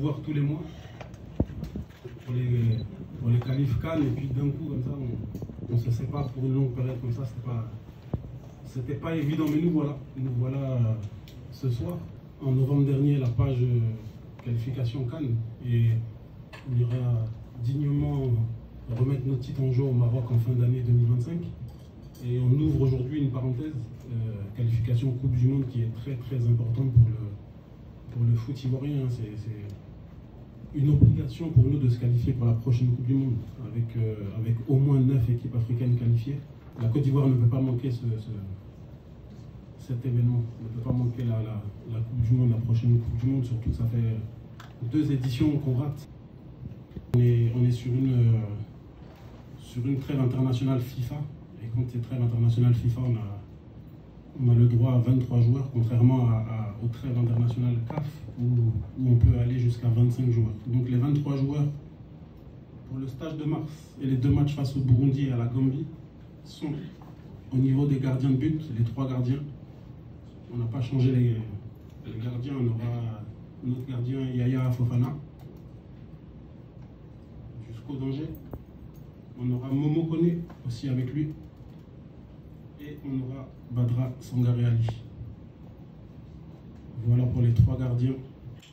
d'Ivoire tous les mois pour les qualifs CAN, et puis d'un coup, comme ça, on se sépare pour une longue période comme ça. C'était pas évident, mais nous voilà ce soir. En novembre dernier, la page qualification CAN, et on ira dignement remettre notre titre en jeu au Maroc en fin d'année 2025. Et on ouvre aujourd'hui une parenthèse, qualification Coupe du Monde, qui est très très importante pour le foot ivoirien. C'est une obligation pour nous de se qualifier pour la prochaine Coupe du Monde, avec au moins 9 équipes africaines qualifiées. La Côte d'Ivoire ne peut pas manquer cet événement, ne peut pas manquer la Coupe du Monde, la prochaine Coupe du Monde, surtout que ça fait 2 éditions qu'on rate. On est sur une trêve internationale FIFA, et quand c'est trêve internationale FIFA, on a le droit à 23 joueurs, contrairement aux trêves internationales CAF, où on peut aller jusqu'à 25 joueurs. Donc les 23 joueurs pour le stage de mars et les 2 matchs face au Burundi et à la Gambie sont au niveau des gardiens de but, les 3 gardiens. On n'a pas changé les gardiens, on aura notre gardien Yaya Fofana jusqu'au danger. On aura Momo Kone aussi avec lui. Et on aura Badra Sangaré Ali. Voilà pour les 3 gardiens.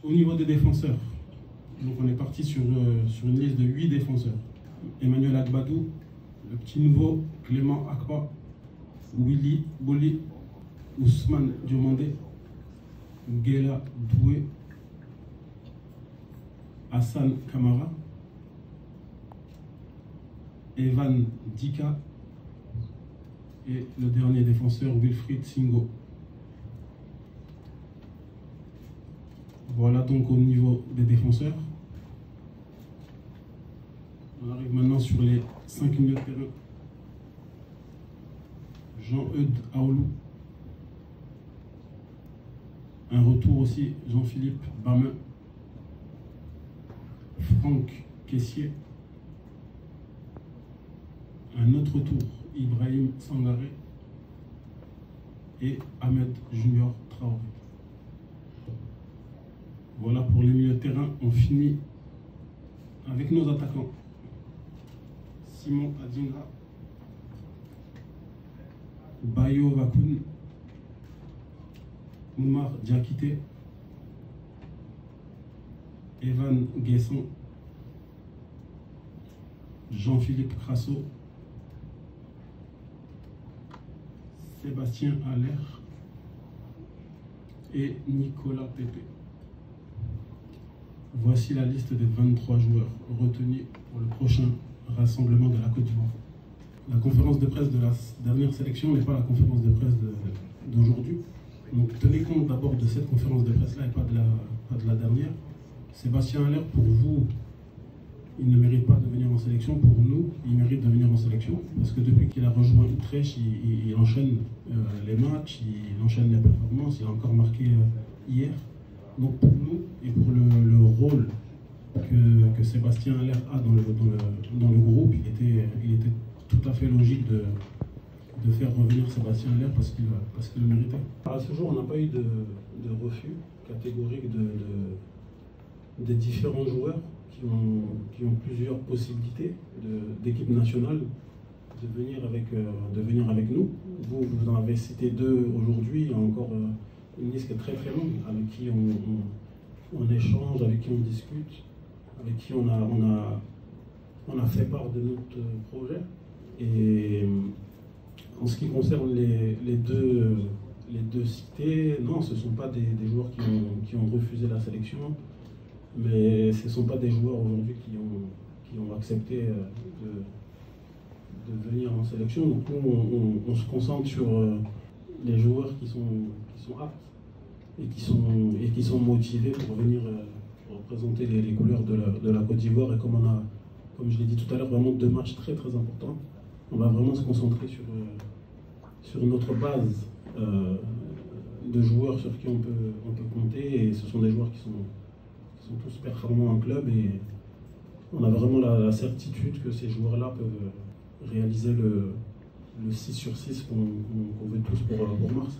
Au niveau des défenseurs, donc on est parti sur une liste de 8 défenseurs. Emmanuel Agbadou, le petit nouveau, Clément Akpa, Willy Boli, Ousmane Diomandé, Ngela Doué, Hassan Kamara, Evan Dika et le dernier défenseur, Wilfried Singo. Voilà donc au niveau des défenseurs. On arrive maintenant sur les 5 milieux de terrain. Jean-Eudes Aoulou. Un retour aussi, Jean-Philippe Bamin. Franck Caissier. Un autre retour, Ibrahim Sangaré. Et Ahmed Junior Traoré. Voilà pour les milieux de terrain. On finit avec nos attaquants. Simon Adingra, Bayo Vakoun, Oumar Diakité, Evan Guesson, Jean-Philippe Crasso, Sébastien Allaire et Nicolas Pépé. Voici la liste des 23 joueurs retenus pour le prochain rassemblement de la Côte d'Ivoire. La conférence de presse de la dernière sélection n'est pas la conférence de presse d'aujourd'hui. Donc tenez compte d'abord de cette conférence de presse-là et pas de la dernière. Sébastien Allaire, pour vous, il ne mérite pas de venir en sélection. Pour nous, il mérite de venir en sélection. Parce que depuis qu'il a rejoint Utrecht, il enchaîne les matchs, il enchaîne les performances, il a encore marqué hier. Donc pour nous, et pour le rôle que Sébastien Allaire a dans le groupe, il était tout à fait logique de faire revenir Sébastien Allaire parce qu'il le méritait. À ce jour, on n'a pas eu de refus catégorique des différents joueurs qui ont plusieurs possibilités d'équipe nationale de venir avec nous. Vous en avez cité 2 aujourd'hui, il y a encore une liste qui est très très longue, avec qui on échange, avec qui on discute, avec qui on a fait part de notre projet. Et en ce qui concerne les deux cités, non, ce ne sont pas des joueurs qui ont refusé la sélection, mais ce ne sont pas des joueurs aujourd'hui qui ont accepté de venir en sélection. Donc nous, on se concentre sur les joueurs qui sont aptes et qui sont motivés pour venir représenter les couleurs de la Côte d'Ivoire. Et comme je l'ai dit tout à l'heure, vraiment 2 matchs très très importants. On va vraiment se concentrer sur notre base de joueurs sur qui on peut compter. Et ce sont des joueurs qui sont tous performants en club. Et on a vraiment la certitude que ces joueurs-là peuvent réaliser le 6 sur 6 qu'on veut tous pour mars.